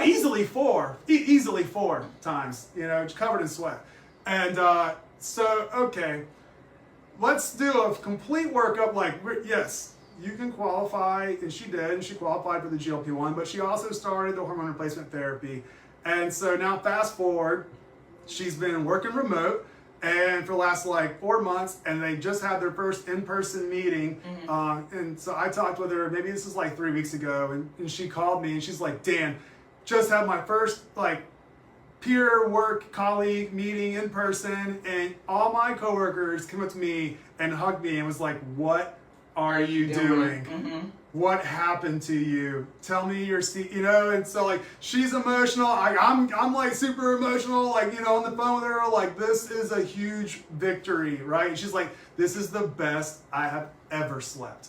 Easily 4. Easily 4 times, covered in sweat. And okay, let's do a complete workup. Yes, you can qualify, and she did, and she qualified for the GLP-1, but she also started the hormone replacement therapy. And so now fast forward, she's been working remote and for the last like 4 months, and they just had their first in-person meeting. And so I talked with her, maybe this is like 3 weeks ago, and she called me and she's like, Dan, just had my first like peer work colleague meeting in person, and all my coworkers came up to me and hugged me and was like, what are you doing? What happened to you? Tell me your and so like she's emotional. I'm like super emotional, like, on the phone with her, like this is a huge victory, right? She's like, this is the best I have ever slept.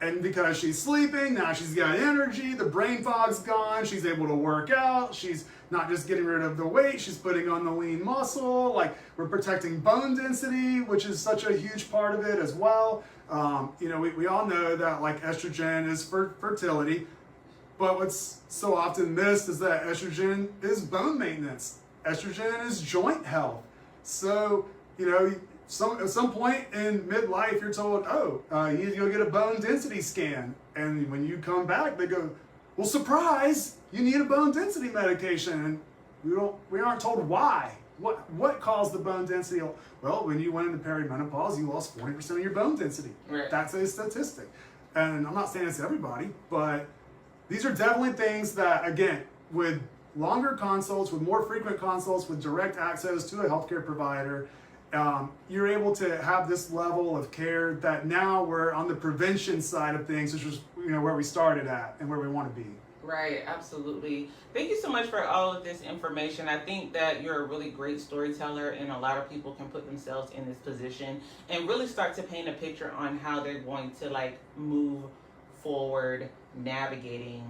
And because she's sleeping, now she's got energy, the brain fog's gone, she's able to work out, she's not just getting rid of the weight, she's putting on the lean muscle, like we're protecting bone density, which is such a huge part of it as well. We all know that like estrogen is for fertility, but what's so often missed is that estrogen is bone maintenance. Estrogen is joint health. So, at some point in midlife, you're told, you need to go get a bone density scan. And when you come back, they go, well, surprise, you need a bone density medication. And we aren't told why. What caused the bone density? Well, when you went into perimenopause, you lost 40% of your bone density. Right. That's a statistic. And I'm not saying it's everybody, but these are definitely things that, again, with longer consults, with more frequent consults, with direct access to a healthcare provider, you're able to have this level of care that now we're on the prevention side of things, which is where we started at and where we want to be. Right, absolutely. Thank you so much for all of this information. I think that you're a really great storyteller, and a lot of people can put themselves in this position and really start to paint a picture on how they're going to like move forward navigating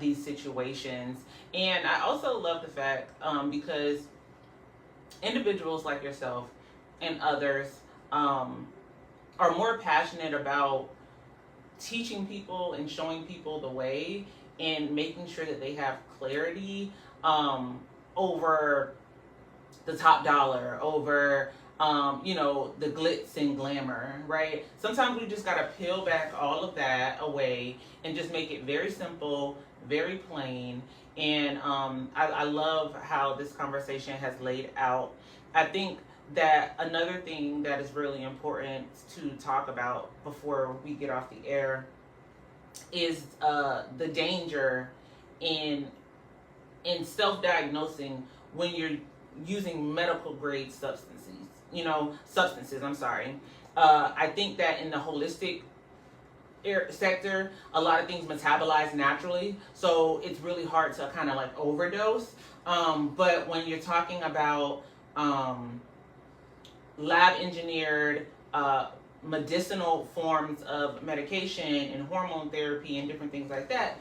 these situations. And I also love the fact because individuals like yourself and others are more passionate about teaching people and showing people the way and making sure that they have clarity over the top dollar, over the glitz and glamour, right? Sometimes we just gotta peel back all of that away and just make it very simple, very plain. And I love how this conversation has laid out. I think that another thing that is really important to talk about before we get off the air is the danger in self-diagnosing when you're using medical grade substances. I think that in the holistic sector, a lot of things metabolize naturally, so it's really hard to kind of like overdose. But when you're talking about lab engineered medicinal forms of medication and hormone therapy and different things like that,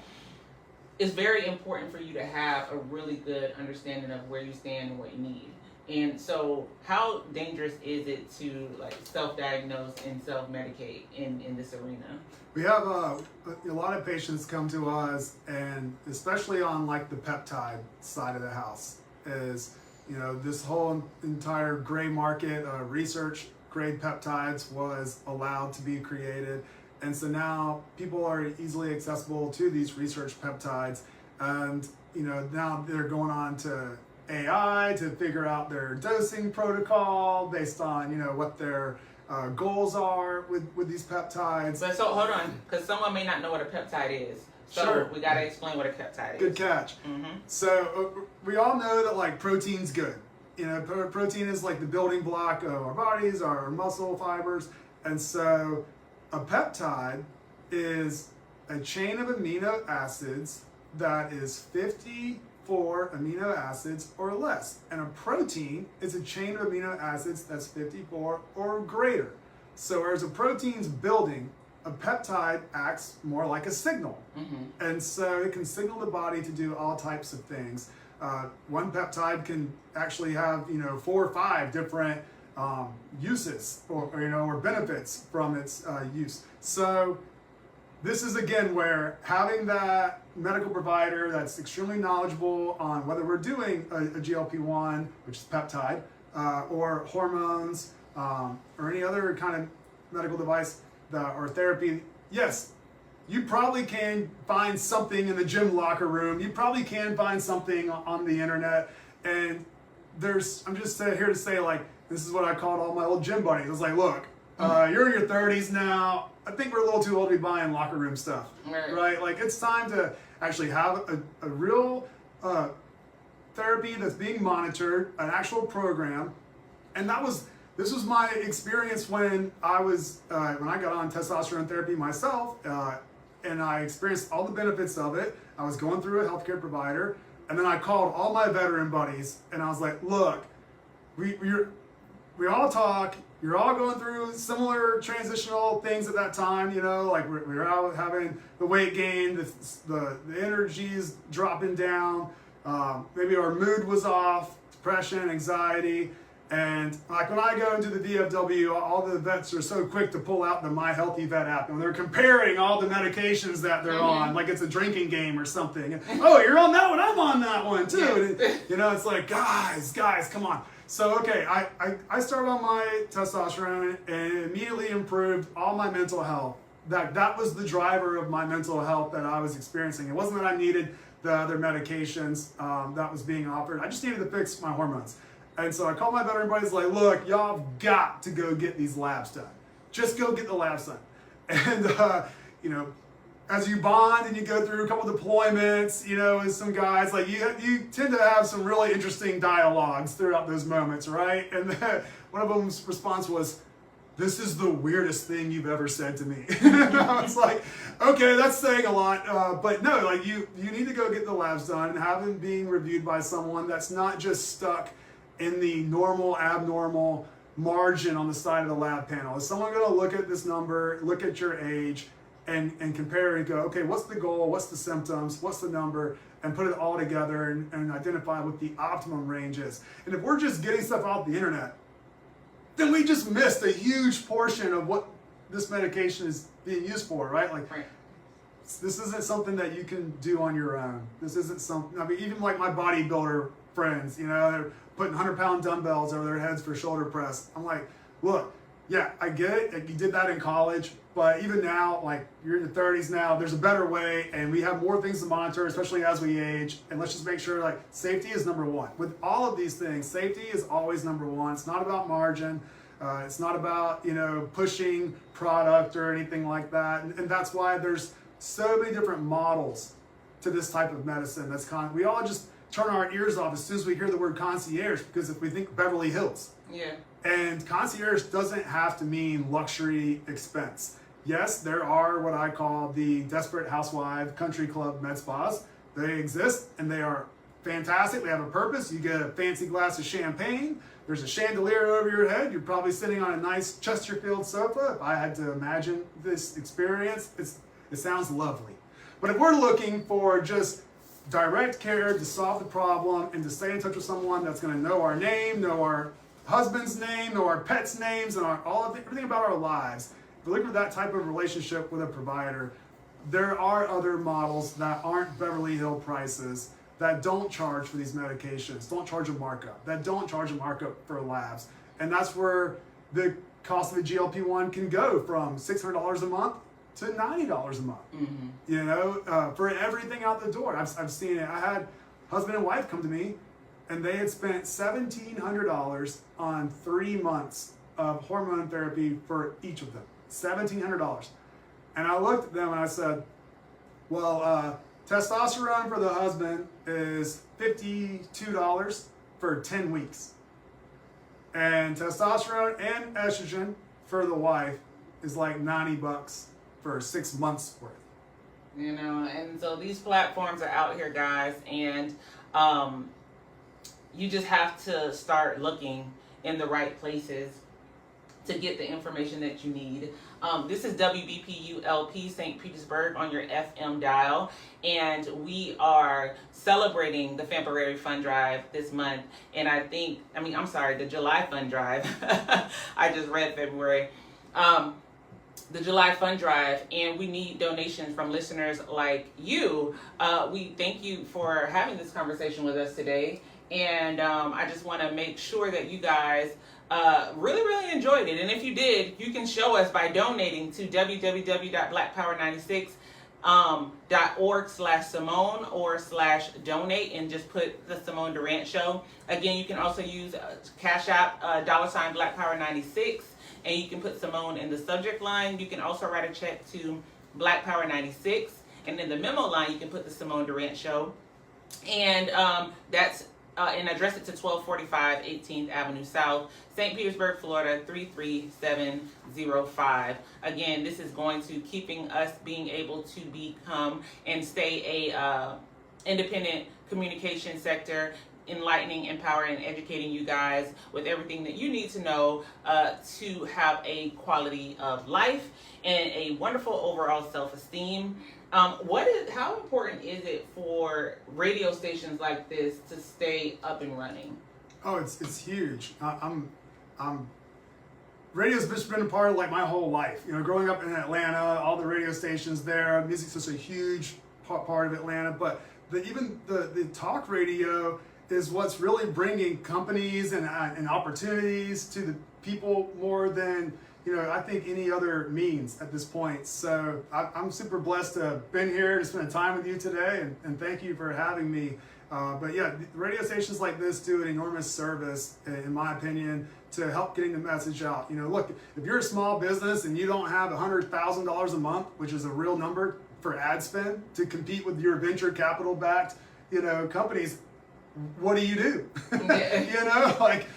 it's very important for you to have a really good understanding of where you stand and what you need. And so how dangerous is it to like self-diagnose and self-medicate in this arena? We have a lot of patients come to us, and especially on like the peptide side of the house, is this whole entire gray market, research grade peptides was allowed to be created. And so now people are easily accessible to these research peptides. And, now they're going on to AI to figure out their dosing protocol based on, what their goals are with these peptides. But so hold on, because someone may not know what a peptide is. So sure. We got to explain what a peptide is. Good catch. Mm-hmm. So we all know that like protein's good. Protein is like the building block of our bodies, our muscle fibers. And so a peptide is a chain of amino acids that is 54 amino acids or less. And a protein is a chain of amino acids that's 54 or greater. So as a protein's building, a peptide acts more like a signal. Mm-hmm. And so it can signal the body to do all types of things. One peptide can actually have 4 or 5 different uses or benefits from its use. So this is again where having that medical provider that's extremely knowledgeable on whether we're doing a GLP-1, which is peptide, or hormones, or any other kind of medical device or therapy. Yes, you probably can find something in the gym locker room. You probably can find something on the internet. And I'm just here to say, like, this is what I called all my old gym buddies. I was like, look, you're in your 30s now. I think we're a little too old to be buying locker room stuff, right? Like, it's time to actually have a real therapy that's being monitored, an actual program. And this was my experience when I got on testosterone therapy myself, and I experienced all the benefits of it. I was going through a healthcare provider, and then I called all my veteran buddies, and I was like, look, we all talk. You're all going through similar transitional things at that time, like we were out having the weight gain, the energy's dropping down, maybe our mood was off, depression, anxiety. And like when I go into the VFW, all the vets are so quick to pull out the My Healthy Vet app, and they're comparing all the medications that they're on, like it's a drinking game or something. Oh, you're on that one, I'm on that one too. And, it's like, guys, come on. So, okay, I started on my testosterone and immediately improved all my mental health. That was the driver of my mental health that I was experiencing. It wasn't that I needed the other medications that was being offered. I just needed to fix my hormones. And so I called my veteran buddies, like, look, y'all have got to go get these labs done. Just go get the labs done. And, as you bond and you go through a couple deployments, with some guys, like you tend to have some really interesting dialogues throughout those moments, right? And one of them's response was, "This is the weirdest thing you've ever said to me." And I was like, okay, that's saying a lot, but no, like you need to go get the labs done and have them being reviewed by someone that's not just stuck in the normal, abnormal margin on the side of the lab panel. Is someone going to look at this number, look at your age, and compare and go, okay, what's the goal, what's the symptoms, what's the number, and put it all together and identify what the optimum range is. And if we're just getting stuff off the internet, then we just missed a huge portion of what this medication is being used for, right? Like, this isn't something that you can do on your own. This isn't something, even like my bodybuilder friends, they're putting 100-pound dumbbells over their heads for shoulder press. I'm like, look, yeah, I get it. Like, you did that in college, but even now, like, you're in your 30s now, there's a better way, and we have more things to monitor, especially as we age. And let's just make sure, like, safety is number one. With all of these things, safety is always number one. It's not about margin. It's not about, pushing product or anything like that. And that's why there's so many different models to this type of medicine. We all just turn our ears off as soon as we hear the word concierge, because if we think Beverly Hills. Yeah. And concierge doesn't have to mean luxury expense. Yes, there are what I call the desperate housewife country club med spas. They exist and they are fantastic. They have a purpose. You get a fancy glass of champagne. There's a chandelier over your head. You're probably sitting on a nice Chesterfield sofa. If I had to imagine this experience, it sounds lovely. But if we're looking for just direct care to solve the problem and to stay in touch with someone that's going to know our name, know our husband's name, know our pets' names, and everything about our lives. If we're looking for that type of relationship with a provider, there are other models that aren't Beverly Hill prices, that don't charge for these medications, don't charge a markup, that don't charge a markup for labs. And that's where the cost of a GLP-1 can go from $600 a month to $90 a month. Mm-hmm. For everything out the door. I've seen it. I had husband and wife come to me, and they had spent $1,700 on 3 months of hormone therapy for each of them. $1,700. And I looked at them and I said, well, testosterone for the husband is $52 for 10 weeks. And testosterone and estrogen for the wife is like $90 for 6 months worth. And so these platforms are out here, guys, and you just have to start looking in the right places to get the information that you need. This is WBPU-LP St. Petersburg on your FM dial, and we are celebrating the February Fund Drive this month, and the July Fund Drive. I just read February. The July Fund Drive, and we need donations from listeners like you. We thank you for having this conversation with us today, and I just want to make sure that you guys really enjoyed it. And if you did, you can show us by donating to www.blackpower96 .org/Simone or /donate and just put the Simone Durant Show. Again, you can also use Cash App $ Black Power 96, and you can put Simone in the subject line. You can also write a check to Black Power 96, and in the memo line you can put the Simone Durant Show, and and address it to 1245 18th Avenue South, St. Petersburg, Florida 33705. Again, this is going to keeping us being able to become and stay a independent communication sector, enlightening, empowering, and educating you guys with everything that you need to know to have a quality of life and a wonderful overall self-esteem. How important is it for radio stations like this to stay up and running? Oh, it's huge. Radio's just been a part of like my whole life. You know, growing up in Atlanta, all the radio stations there, music's such a huge part of Atlanta. But even the talk radio is what's really bringing companies and opportunities to the people more than, you know, I think any other means at this point. So I'm super blessed to have been here to spend time with you today, and thank you for having me. But yeah, radio stations like this do an enormous service, in my opinion, to help getting the message out. You know, look, if you're a small business and you don't have $100,000 a month, which is a real number for ad spend, to compete with your venture capital backed, you know, companies, what do? You know, like,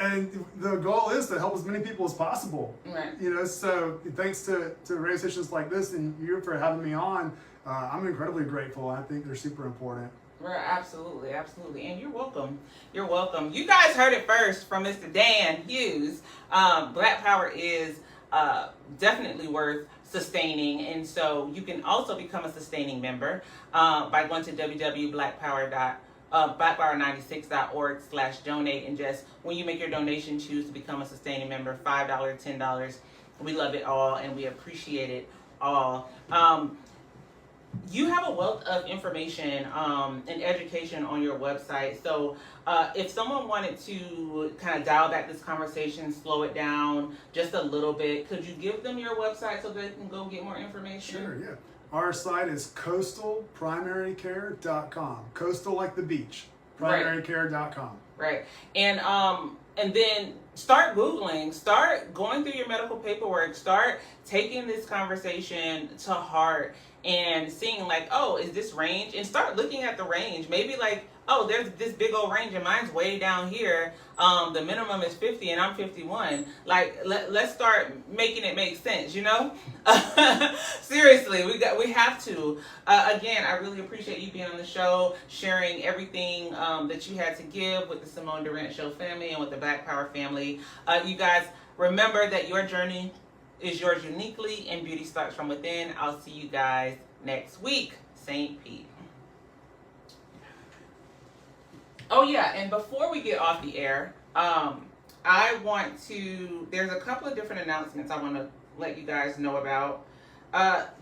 and the goal is to help as many people as possible. Right. You know, so thanks to radio stations like this and you for having me on. I'm incredibly grateful. I think they're super important. Right, absolutely, and you're welcome. You're welcome. You guys heard it first from Mr. Dan Hughes. Black Power is definitely worth sustaining, and so you can also become a sustaining member by going to blackpower96.org/donate, and just when you make your donation, choose to become a sustaining member. $5, $10. We love it all, and we appreciate it all. You have a wealth of information and education on your website. So if someone wanted to kind of dial back this conversation, slow it down just a little bit, could you give them your website so they can go get more information? Sure, yeah. Our site is coastalprimarycare.com. Coastal like the beach. Primarycare.com. Right. And then start Googling, start going through your medical paperwork, start taking this conversation to heart and seeing like, oh, is this range? And start looking at the range. Maybe like, oh, there's this big old range and mine's way down here. The minimum is 50 and I'm 51. Like, let's start making it make sense, you know? Seriously, we have to. Again, I really appreciate you being on the show, sharing everything that you had to give with the Simone Durant Show family and with the Black Power family. You guys, remember that your journey is yours uniquely and beauty starts from within. I'll see you guys next week. St. Pete. Oh yeah, and before we get off the air, there's a couple of different announcements I want to let you guys know about.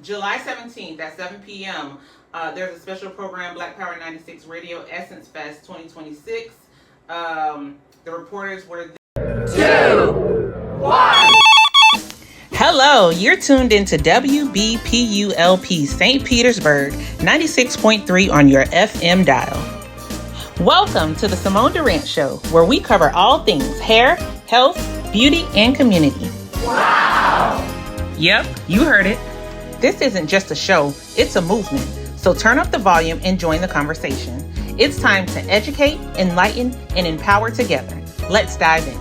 July 17th at 7 p.m., there's a special program, Black Power 96 Radio Essence Fest 2026. The reporters were 2, 1. Hello, you're tuned into WBPULP St. Petersburg 96.3 on your FM dial. Welcome to the Simone Durant Show, where we cover all things hair, health, beauty, and community. Wow! Yep, you heard it. This isn't just a show, it's a movement. So turn up the volume and join the conversation. It's time to educate, enlighten, and empower together. Let's dive in.